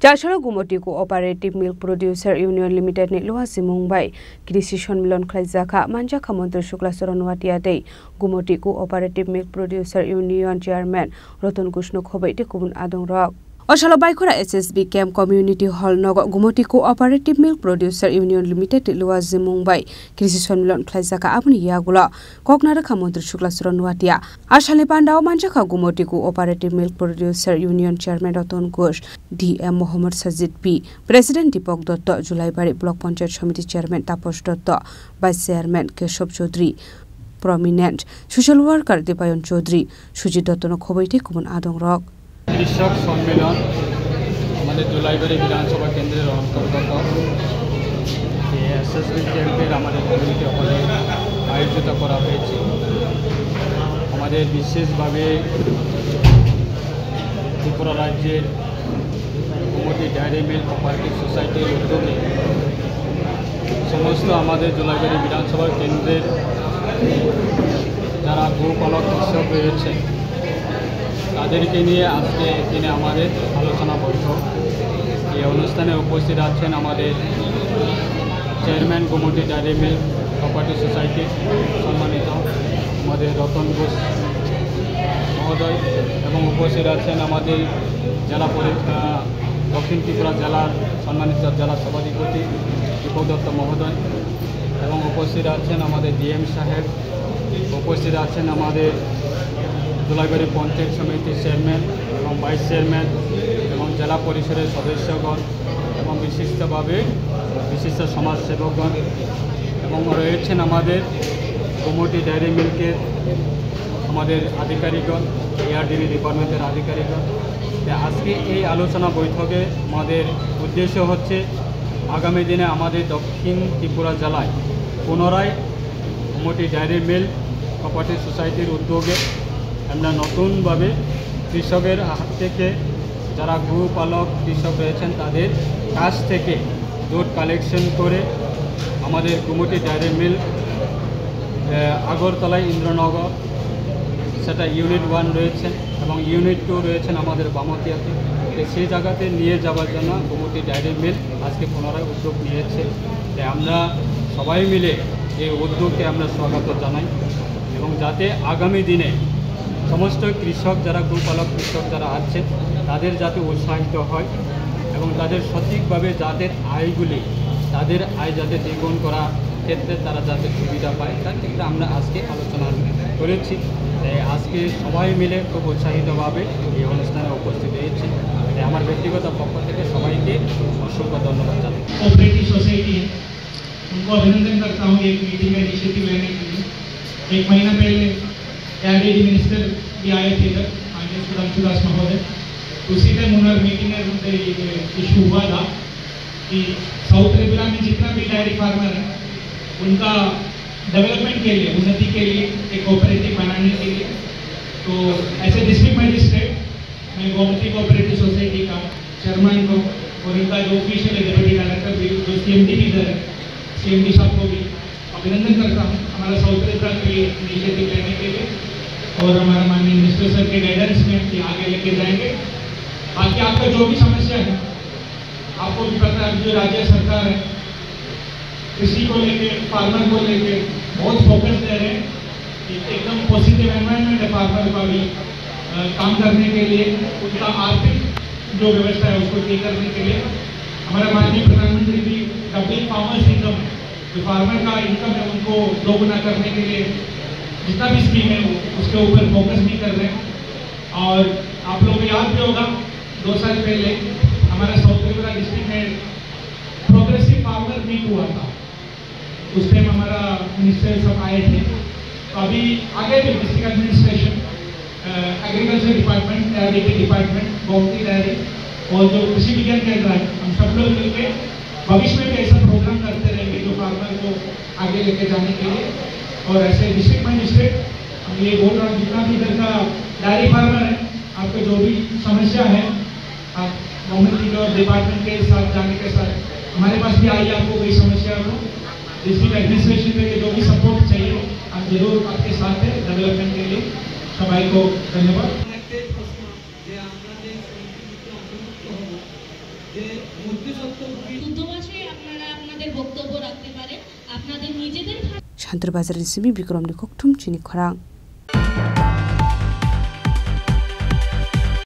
Jashara Gumoti Cooperative Milk Producer Union Limited ni Luhasi Mumbai Krisi সম্মিলন Khlaizaka Manjaka Mantri Shukla Soronwatia Day Gumoti Cooperative Milk Producer Union Chairman Roton Kushno Khobai te Kubun Adong Rock Oshala Baikura SSB Camp Community Hall Nogo Gumoti Cooperative Milk Producer Union Limited Luhasi Mumbai Krisi সম্মিলন Khlaizaka Apni Yagula Koknara Mantri Shukla Soronwatia Ashale Pandao Manjaka Gumoti Cooperative Milk Producer Union Chairman Roton Kush DM Mohammad Sajid P President Dipok Dotto Julaibari Block Panchayat Samiti Chairman Taposh Dotto Vice Chairman Keshob Chaudhary Prominent Social Worker Depayon Chaudhary Sujit Dotto no Khobaite Kubun Adong Rock কৃষক সম্মেলন আমাদের জুলাইবাড়ি বিধানসভা কেন্দ্রের অন্তর্গত SSB ক্যাম্পের আমাদের community হলে আয়োজিত করা হয়েছে। আমাদের বিশেষভাবে ত্রিপুরা রাজ্যের গুমটি ডায়েরি মিল্ক কোঅপারেটিভ সোসাইটির উদ্যোগে সমস্ত আমাদের জুলাইবাড়ি বিধানসভা কেন্দ্রের যারা গোপালক কৃষক রয়েছে তাদেরকে নিয়ে আজকে এখানে আমাদের আলোচনা বৈঠক। এই অনুষ্ঠানে উপস্থিত আছেন আমাদের chairman Gumti dairy milk cooperative society সম্মানিত আমাদের রতন ঘোষ মহোদয় এবং উপস্থিত আছেন আমাদের জেলা দক্ষিণ ত্রিপুরা জেলার সম্মানিত জেলা সভাধিপতি দীপক দত্ত মহোদয় এবং উপস্থিত আছেন আমাদের ডিএম সাহেব, উপস্থিত আছেন আমাদের জুলাইবাড়ি পঞ্চায়েত সমিতির চেয়ারম্যান এবং ভাইস চেয়ারম্যান এবং জেলা পরিষদের সদস্যগণ এবং বিশিষ্ট সমাজসেবকগণ এবং রয়েছেন আমাদের গুমটি ডায়েরি মিল্কের আমাদের আধিকারিকগণ, এআরডিবি ডিপার্টমেন্টের আধিকারিকগণ। আজকে এই আলোচনা বৈঠকে আমাদের উদ্দেশ্য হচ্ছে আগামী দিনে আমাদের দক্ষিণ ত্রিপুরা জেলায় পুনরায় গুমটি ডায়েরি মিল্ক কোঅপারেটিভ সোসাইটির উদ্যোগে আমরা নতুনভাবে কৃষকের হাত থেকে যারা গোপালক কৃষক রয়েছেন তাদের কাছ থেকে দুধ কালেকশন করে আমাদের গুমটি ডায়েরি মিল্ক আগরতলায় ইন্দ্রনগর সেটা ইউনিট 1 রয়েছেন এবং ইউনিট 2 রয়েছেন আমাদের বামতিয়াতে। সেই জায়গাতে নিয়ে যাওয়ার জন্য গুমটি ডায়েরি মিল্ক আজকে পুনরায় উদ্যোগ নিয়েছে। আমরা সবাই মিলে এই উদ্যোগকে আমরা স্বাগত জানাই এবং যাতে আগামী দিনে সমস্ত কৃষক যারা গোপালক কৃষক যারা আছে তাদের যাতে উৎসাহিত হয় এবং তাদের সঠিকভাবে যাদের তাদের আয় যাতে দ্বিগুণ করার ক্ষেত্রে তারা যাতে সুবিধা পায় তার ক্ষেত্রে আমরা আজকে আলোচনা করেছি। আজকে সবাই মিলে খুব উৎসাহিতভাবে এই অনুষ্ঠানে উপস্থিত হয়েছি। আমার ব্যক্তিগত পক্ষ থেকে সবাইকে অসংখ্য ধন্যবাদ জানাই। कोऑपरेटिव सोसाइटी है उनको अभिनंदन करता हूँ एक मीटिंग का इनिशिएटिव लेने के लिए। एक महीना पहले एआरडीडी मिनिस्टर भी आए थे इधर माननीय सुदांशुदास महोदय। उसी टाइम उन्होंने मीटिंग में उनसे इशू हुआ था कि साउथ त्रिपुरा में जितना भी डायरी फार्मर है उनका डेवलपमेंट के लिए उन्नति के लिए एक कोऑपरेटिव बनाने के लिए तो ऐसे डिस्ट्रिक्ट मजिस्ट्रेट मैं गुमटी कोऑपरेटिव सोसाइटी का चेयरमैन को और इनका जो ऑफिशियल डेप्यूटी डायरेक्टर भी जो सीएमडी भी इधर है सीएमडी साहब को भी अभिनंदन करता हूँ हमारा साउथ त्रिपुरा के लिए इनिशिएटिव लेने के लिए और हमारा माननीय मिनिस्टर सर के गाइडेंस में आगे लेके जाएंगे। बाकी आपका जो भी समस्या है आपको भी पता है जो राज्य सरकार है कृषि को लेके फार्मर को लेके बहुत फोकस दे रहे हैं। एकदम पॉजिटिव एनवायरनमेंट है फार्मर का भी काम करने के लिए उनका आर्थिक जो व्यवस्था है उसको ठीक करने के लिए हमारा माननीय प्रधानमंत्री भी डबलिंग फार्मर्स इनकम जो फार्मर का इनकम है उनको दोगुना करने के लिए जितना भी स्कीम है उसके ऊपर फोकस भी कर रहे हैं। और आप लोगों को याद भी होगा 2 साल पहले हमारा साउथ त्रिपुरा डिस्ट्रिक्ट में प्रोग्रेसिव फार्मर मीट हुआ था। उस टाइम हमारा मिनिस्टर सब आए थे। तो अभी आगे भी district administration agriculture department ARDT department Gumti dairy और जो कृषि विज्ञान केंद्र है हम सब लोग मिलकर भविष्य में भी ऐसा प्रोग्राम करते रहेंगे जो फार्मर को आगे लेके जाने के लिए। और ऐसे डिस्ट्रिक्ट मजिस्ट्रेट हम ये बोल रहा हूँ जितना भी इधर का डायरी फार्मर है आपको जो भी समस्या है आप गवर्नमेंट और डिपार्टमेंट के साथ जाने के साथ हमारे पास भी आइए। आपको कोई समस्या हो डिस्ट्रिक्ट एडमिनिस्ट्रेशन में जो भी सपोर्ट चाहिए हम जरूर आपके साथ है डेवलपमेंट के लिए। सबाई को धन्यवाद। যে মূর্তি সত্ত্ব শুদ্ধভাষে আপনারা আপনাদের বক্তব্য রাখতে পারেন আপনাদের নিজেদের শান্তরবাজারের সিমি বিক্রমনি ককথুম চিনি খরাং।